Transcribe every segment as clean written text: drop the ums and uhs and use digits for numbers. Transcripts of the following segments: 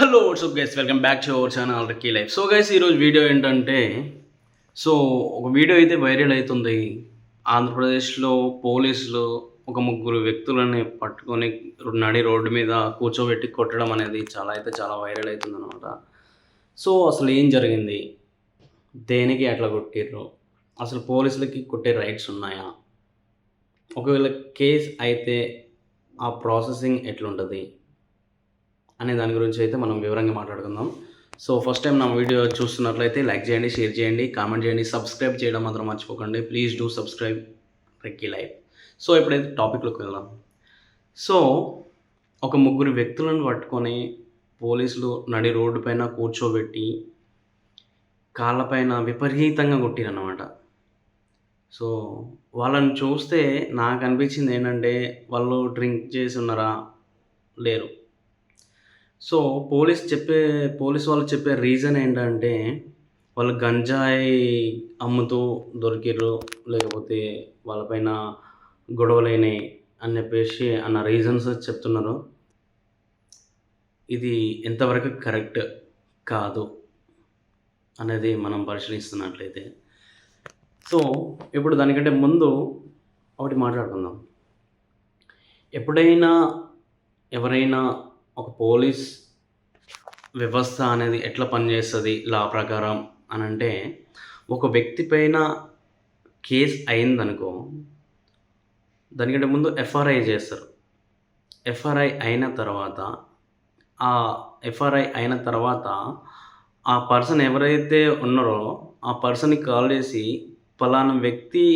Hello what's up guys, welcome back to our channel Ricky Life. So guys, ఈరోజు video ఏంటంటే, so ఒక video అయితే viral అవుతుంది. ఆంధ్రప్రదేశ్లో పోలీసులు ఒక ముగ్గురు వ్యక్తులని పట్టుకొని నడి రోడ్డు మీద కూర్చోబెట్టి కొట్టడం అనేది చాలా వైరల్ అవుతుందన్నమాట. సో అసలు ఏం జరిగింది, దేనికి అట్లా కొట్టిర్రు, అసలు పోలీసులకి కొట్టే రైట్స్ ఉన్నాయా, ఒకవేళ కేస్ అయితే ఆ ప్రాసెసింగ్ ఎట్లుంటుంది అనే దాని గురించి అయితే మనం వివరంగా మాట్లాడుకుందాం. సో ఫస్ట్ టైం నా వీడియో చూస్తున్నట్లయితే లైక్ చేయండి, షేర్ చేయండి, కామెంట్ చేయండి, సబ్స్క్రైబ్ చేయడం మాత్రం మర్చిపోకండి. Please do subscribe Ricky Life. So ఇప్పుడైతే టాపిక్లోకి వెళ్దాం. సో ఒక ముగ్గురు వ్యక్తులను పట్టుకొని పోలీసులు నడి రోడ్డు పైన కూర్చోబెట్టి కాళ్ళపైన విపరీతంగా కొట్టిరన్నమాట. సో వాళ్ళని చూస్తే నాకు అనిపించింది ఏంటంటే, వాళ్ళు డ్రింక్ చేసి ఉన్నారా, లేరు. సో పోలీస్ వాళ్ళు చెప్పే రీజన్ ఏంటంటే, వాళ్ళు గంజాయి అమ్ముతూ దొరికిర్రు, లేకపోతే వాళ్ళపైన గొడవలైనాయి అని చెప్పేసి అన్న రీజన్స్ చెప్తున్నారు. ఇది ఎంతవరకు కరెక్ట్ కాదు అనేది మనం పరిశీలిస్తున్నట్లయితే, సో ఇప్పుడు దానికంటే ముందు ఒకటి మాట్లాడుకుందాం. ఎప్పుడైనా ఎవరైనా ఒక పోలీస్ వ్యవస్థ అనేది ఎట్లా పనిచేస్తుంది లా ప్రకారం అని అంటే, ఒక వ్యక్తి పైన కేస్ అయిందనుకో, దానికంటే ముందు ఎఫ్ఆర్ఐ చేస్తారు. ఎఫ్ఆర్ఐ అయిన తర్వాత ఆ పర్సన్ ఎవరైతే ఉన్నారో ఆ పర్సన్కి కాల్ చేసి, పలానా వ్యక్తి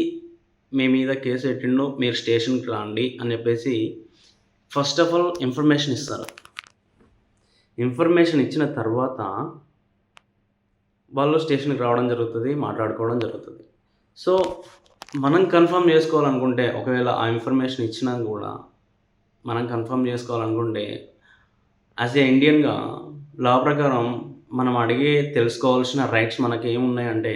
మీ మీద కేసు పెట్టిండు, మీరు స్టేషన్కి రండి అని చెప్పేసి ఫస్ట్ ఆఫ్ ఆల్ ఇన్ఫర్మేషన్ ఇస్తారు. ఇన్ఫర్మేషన్ ఇచ్చిన తర్వాత వాళ్ళు స్టేషన్కి రావడం జరుగుతుంది, మాట్లాడుకోవడం జరుగుతుంది. సో మనం కన్ఫర్మ్ చేసుకోవాలనుకుంటే, ఒకవేళ ఆ ఇన్ఫర్మేషన్ ఇచ్చినా కూడా మనం కన్ఫర్మ్ చేసుకోవాలనుకుంటే, యాజ్ ఏ ఇండియన్గా లా ప్రకారం మనం తెలుసుకోవాల్సిన రైట్స్ మనకి ఏమున్నాయంటే,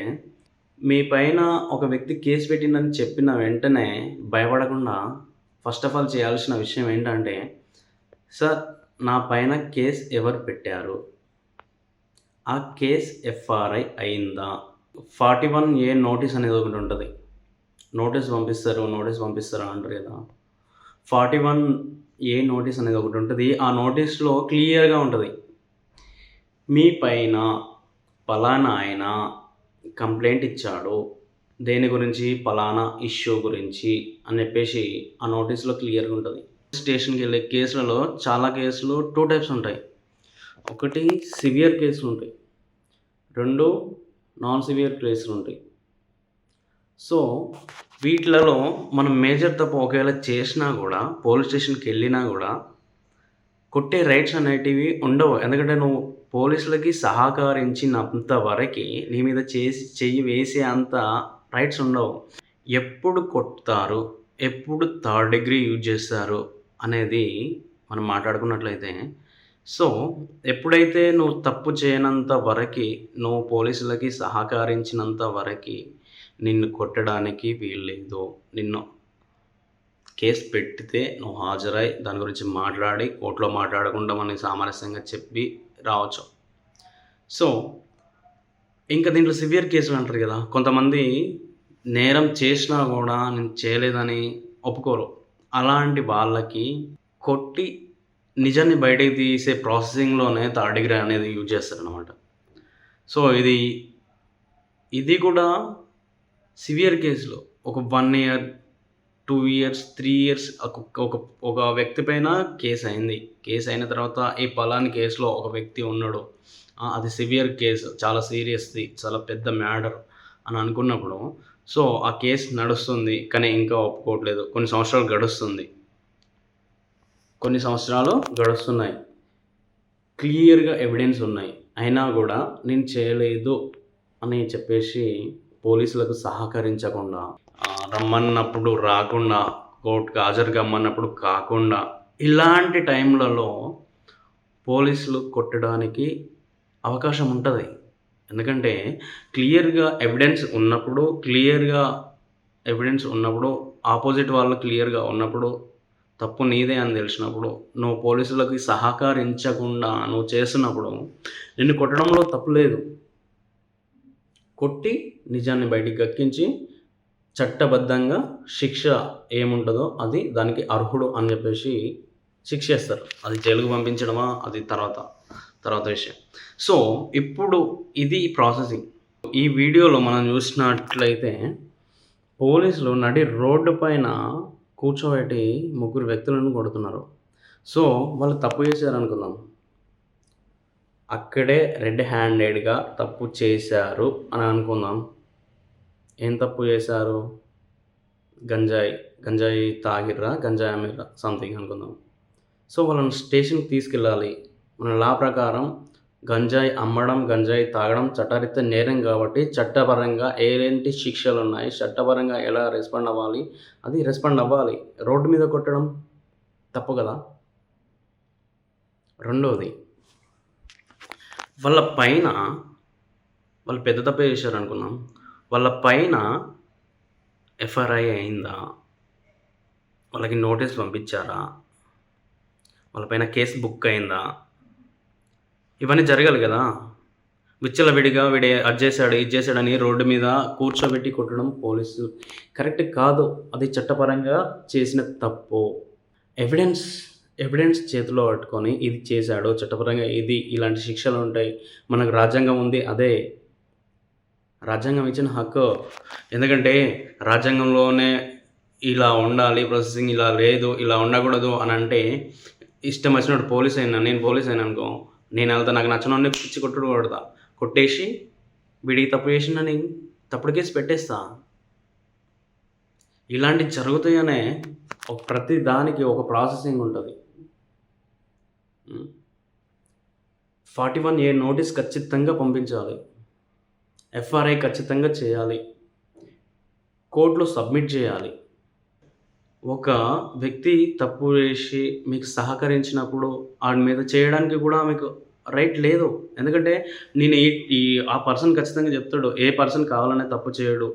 మీ పైన ఒక వ్యక్తి కేసు పెట్టిందని చెప్పిన వెంటనే భయపడకుండా ఫస్ట్ ఆఫ్ ఆల్ చేయాల్సిన విషయం ఏంటంటే, సార్ నా పైన కేస్ ఎవరు పెట్టారు, ఆ కేస్ ఎఫ్ఆర్ఐ అయిందా, 41A నోటీస్ అనేది ఒకటి ఉంటుంది. నోటీస్ పంపిస్తారు అంటారు కదా. 41A నోటీస్ అనేది ఒకటి ఉంటుంది. ఆ నోటీస్లో క్లియర్గా ఉంటుంది, మీ పైన పలానా ఆయన కంప్లైంట్ ఇచ్చాడు, దేని గురించి, పలానా ఇష్యూ గురించి అని చెప్పేసి ఆ నోటీస్లో క్లియర్గా ఉంటుంది. స్టేషన్కి వెళ్ళే కేసులలో చాలా కేసులు 2 టైప్స్ ఉంటాయి. ఒకటి సివియర్ కేసులు ఉంటాయి, 2 నాన్ సివియర్ కేసులు ఉంటాయి. సో వీటిలలో మనం మేజర్ తప్పు ఒకవేళ చేసినా కూడా, పోలీస్ స్టేషన్కి వెళ్ళినా కూడా కొట్టే రైట్స్ అనేటివి ఉండవు. ఎందుకంటే నువ్వు పోలీసులకి సహకరించినంత వరకు నీ మీద చెయ్యి వేసే అంత రైట్స్ ఉండవు. ఎప్పుడు కొడతారు, ఎప్పుడు థర్డ్ డిగ్రీ యూజ్ చేస్తారు అనేది మనం మాట్లాడుకున్నట్లయితే, సో ఎప్పుడైతే నువ్వు తప్పు చేయనంత వరకు, నువ్వు పోలీసులకి సహకరించినంత వరకు నిన్ను కొట్టడానికి వీల్లేదు. నిన్ను కేసు పెట్టితే నువ్వు హాజరై దాని గురించి మాట్లాడి కోర్టులో మాట్లాడకుండా మనకి సామరస్యంగా చెప్పి రావచ్చు. సో ఇంకా దీంట్లో సివియర్ కేసులు అంటారు కదా, కొంతమంది నేరం చేసినా కూడా నేను చేయలేదని ఒప్పుకోరు. అలాంటి వాళ్ళకి కొట్టి నిజాన్ని బయటకు తీసే ప్రాసెసింగ్లోనే థర్డ్ డిగ్రీ అనేది యూజ్ చేస్తారనమాట. సో ఇది కూడా సివియర్ కేసులో ఒక 1 ఇయర్, 2 ఇయర్స్, 3 ఇయర్స్ ఒక వ్యక్తి పైన కేసు అయింది. కేసు అయిన తర్వాత ఈ పలాని కేసులో ఒక వ్యక్తి ఉన్నాడు, అది సివియర్ కేసు, చాలా సీరియస్ది, చాలా పెద్ద మ్యాటర్ అని అనుకున్నప్పుడు, సో ఆ కేసు నడుస్తుంది కానీ ఇంకా ఒప్పుకోవట్లేదు. కొన్ని సంవత్సరాలు గడుస్తున్నాయి, క్లియర్గా ఎవిడెన్స్ ఉన్నాయి, అయినా కూడా నేను చేయలేదు అని చెప్పేసి పోలీసులకు సహకరించకుండా, రమ్మన్నప్పుడు రాకుండా, కోర్టుకు హాజరు కమ్మన్నప్పుడు కాకుండా, ఇలాంటి టైంలలో పోలీసులు కొట్టడానికి అవకాశం ఉంటుంది. ఎందుకంటే క్లియర్గా ఎవిడెన్స్ ఉన్నప్పుడు, ఆపోజిట్ వాళ్ళు క్లియర్గా ఉన్నప్పుడు తప్పు నీదే అని తెలిసినప్పుడు, నువ్వు పోలీసులకి సహకరించకుండా నువ్వు చేస్తున్నప్పుడు, నిన్ను కొట్టడంలో తప్పు లేదు. కొట్టి నిజాన్ని బయటికి కక్కించి చట్టబద్ధంగా శిక్ష ఏముంటదో అది దానికి అర్హుడు అని చెప్పేసి శిక్షేస్తారు. అది జైలుకి పంపించడమా అది తర్వాత విషయం. సో, ఇప్పుడు ఇది ప్రాసెసింగ్. ఈ వీడియోలో మనం చూసినట్లయితే పోలీసులు నడి రోడ్డు పైన కూర్చోబెట్టి ముగ్గురు వ్యక్తులను కొడుతున్నారు. సో, వాళ్ళు తప్పు చేశారనుకుందాం. అక్కడే రెడ్ హ్యాండెడ్‌గా తప్పు చేశారు అని అనుకుందాం. ఏం తప్పు చేశారు? గంజాయి తాగిర్రా, గంజాయి అమ్మిర్రా సంథింగ్ అనుకుందాం. సో, వాళ్ళని స్టేషన్‌కి తీసుకెళ్ళాలి. మన లా ప్రకారం గంజాయి అమ్మడం, గంజాయి తాగడం చట్టరీత్యా నేరం కాబట్టి చట్టపరంగా ఎలాంటి శిక్షలున్నాయి, చట్టపరంగా ఎలా రెస్పాండ్ అవ్వాలి, అది రెస్పాండ్ అవ్వాలి. రోడ్డు మీద కొట్టడం తప్పు కదా! రెండోది, వాళ్ళ పైన వాళ్ళు పెద్ద తప్పే చేశారనుకుందాం. వాళ్ళ పైన ఎఫ్ఐఆర్ అయిందా? వాళ్ళకి నోటీస్ పంపించారా? వాళ్ళ పైన కేసు బుక్ అయిందా? ఇవన్నీ జరగాలి కదా! విచ్చలవిడిగా వీడు అది చేశాడు, ఇది చేశాడని రోడ్డు మీద కూర్చోబెట్టి కొట్టడం పోలీసు కరెక్ట్ కాదు. అది చట్టపరంగా చేసిన తప్పు. ఎవిడెన్స్ చేతిలో పట్టుకొని ఇది చేశాడు, చట్టపరంగా ఇలాంటి శిక్షలు ఉంటాయి, మనకు రాజ్యాంగం ఉంది, అదే రాజ్యాంగం ఇచ్చిన హక్కు. ఎందుకంటే రాజ్యాంగంలోనే ఇలా ఉండాలి ప్రాసెసింగ్, ఇలా లేదు, ఇలా ఉండకూడదు అని అంటే ఇష్టం వచ్చినట్టు నేను పోలీస్ అయినా అనుకో, నేను వెళ్తా, నాకు నచ్చినోడిని పిచ్చి కొడతా, కొట్టేసి వీడికి తప్పు చేసిందని తప్పుడు కేసు పెట్టేస్తా. ఇలాంటివి జరుగుతాయనే ప్రతి దానికి ఒక ప్రాసెసింగ్ ఉంటుంది. 41A నోటీస్ ఖచ్చితంగా పంపించాలి. ఎఫ్ఆర్ఐ ఖచ్చితంగా చేయాలి. కోర్టులో సబ్మిట్ చేయాలి. ఒక వ్యక్తి తప్పు చేసి మీకు సహకరించినప్పుడు వాడి మీద చేయడానికి కూడా మీకు రైట్ లేదు. ఎందుకంటే నేను ఆ పర్సన్ ఖచ్చితంగా చెప్తాడు, ఏ పర్సన్ కావాలనే తప్పు చేయడు,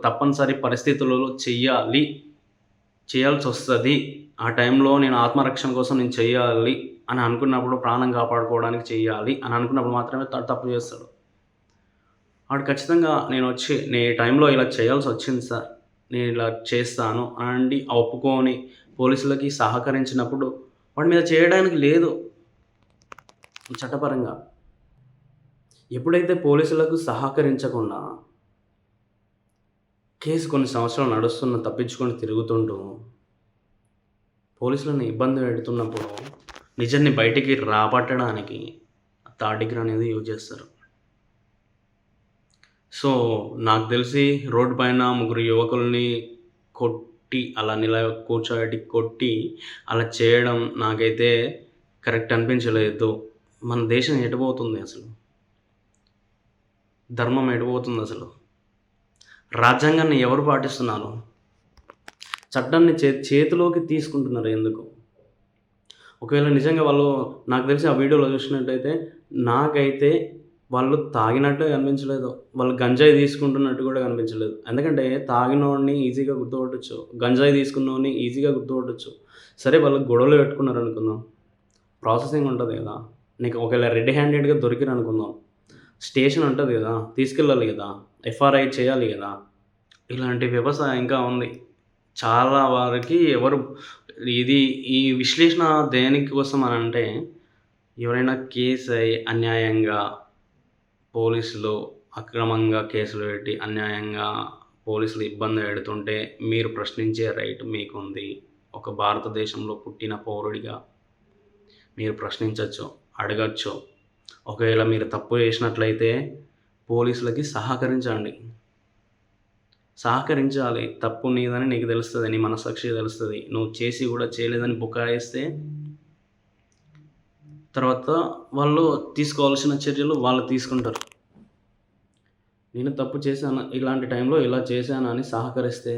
తప్పనిసరి పరిస్థితులలో చేయాల్సి వస్తుంది. ఆ టైంలో నేను ఆత్మరక్షణ కోసం నేను చెయ్యాలి అని అనుకున్నప్పుడు, ప్రాణం కాపాడుకోవడానికి చెయ్యాలి అని అనుకున్నప్పుడు మాత్రమే తప్పు చేస్తాడు. వాడు ఖచ్చితంగా నేను ఈ టైంలో ఇలా చేయాల్సి వచ్చింది సార్, నేను ఇలా చేస్తాను అని ఒప్పుకొని పోలీసులకి సహకరించినప్పుడు వాడి మీద చేయడానికి లేదు చట్టపరంగా. ఎప్పుడైతే పోలీసులకు సహకరించకుండా కేసు కొన్ని సంవత్సరాలు నడుస్తున్న తప్పించుకొని తిరుగుతుంటూ పోలీసులను ఇబ్బంది పెడుతున్నప్పుడు నిజాన్ని బయటికి రాబట్టడానికి థర్డ్ డిగ్రీ అనేది యూజ్ చేస్తారు. సో, నాకు తెలిసి రోడ్డు పైన ముగ్గురు యువకుల్ని కొట్టి అలా కూర్చోబెట్టి కొట్టి అలా చేయడం నాకైతే కరెక్ట్ అనిపించలేదు. మన దేశం ఎటుపోతుంది అసలు? ధర్మం ఎటుపోతుంది అసలు? రాజ్యాంగాన్ని ఎవరు పాటిస్తున్నారు? చట్టాన్ని చేతిలోకి తీసుకుంటున్నారు ఎందుకు? ఒకవేళ నిజంగా వాళ్ళు, నాకు తెలిసి ఆ వీడియోలో చూసినట్టయితే నాకైతే వాళ్ళు తాగినట్టు కనిపించలేదు, వాళ్ళు గంజాయి తీసుకుంటున్నట్టు కూడా కనిపించలేదు. ఎందుకంటే తాగినోడిని ఈజీగా గుర్తుపట్టచ్చు, గంజాయి తీసుకున్నోడిని ఈజీగా గుర్తుపట్టచ్చు. సరే, వాళ్ళు గొడవలు పెట్టుకున్నారు అనుకుందాం, ప్రాసెసింగ్ ఉంటుంది కదా. నీకు ఒకవేళ రెడ్ హ్యాండెడ్గా దొరికిరు అనుకుందాం, స్టేషన్ ఉంటుంది కదా, తీసుకెళ్ళాలి కదా, ఎఫ్ఆర్ఐ చేయాలి కదా. ఇలాంటి వ్యవస్థ ఇంకా ఉంది చాలా వారికి. ఈ విశ్లేషణ దేనికోసం అని అంటే, ఎవరైనా కేసు అయి అన్యాయంగా పోలీసులు అక్రమంగా కేసులు పెట్టి అన్యాయంగా పోలీసులు ఇబ్బంది పెడుతుంటే మీరు ప్రశ్నించే రైట్ మీకుంది. ఒక భారతదేశంలో పుట్టిన పౌరుడిగా మీరు ప్రశ్నించవచ్చు, అడగచ్చు. ఒకవేళ మీరు తప్పు చేసినట్లయితే పోలీసులకి సహకరించాలి. తప్పు నీదని నీకు తెలుస్తుంది, నీ మనస్సాక్షి తెలుస్తుంది. నువ్వు చేసి కూడా చేయలేదని బుకాయిస్తే తర్వాత వాళ్ళు తీసుకోవాల్సిన చర్యలు వాళ్ళు తీసుకుంటారు. నేను తప్పు చేశాను, ఇలాంటి టైంలో ఇలా చేశాను అని సహకరిస్తే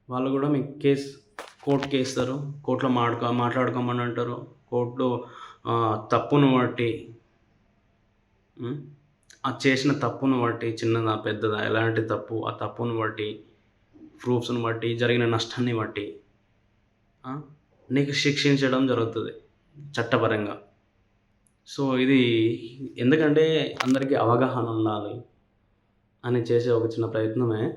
వాళ్ళు కూడా మీకు కోర్టుకి వేస్తారు. కోర్టులో మాట్లాడుకోమని అంటారు. కోర్టులో తప్పును బట్టి, ఆ చేసిన తప్పును బట్టి, చిన్నదా పెద్దదా ఎలాంటి తప్పు, ఆ తప్పును బట్టి, ప్రూఫ్స్ని బట్టి, జరిగిన నష్టాన్ని బట్టి ఆ! నీకు శిక్షించడం జరుగుతది చట్టపరంగా. సో, ఇది ఎందుకంటే అందరికీ అవగాహన ఉండాలి అని చేసే ఒక చిన్న ప్రయత్నమే.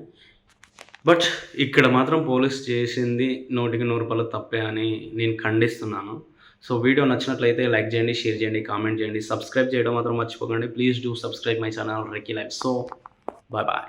బట్ ఇక్కడ మాత్రం పోలీస్ చేసింది 100% తప్పే అని నేను ఖండిస్తున్నాను. సో, వీడియో నచ్చినట్లయితే లైక్ చేయండి, షేర్ చేయండి, కామెంట్ చేయండి. సబ్స్క్రైబ్ చేయడం మాత్రం మర్చిపోకండి. Please do subscribe my channel Ricky Life. So, bye bye.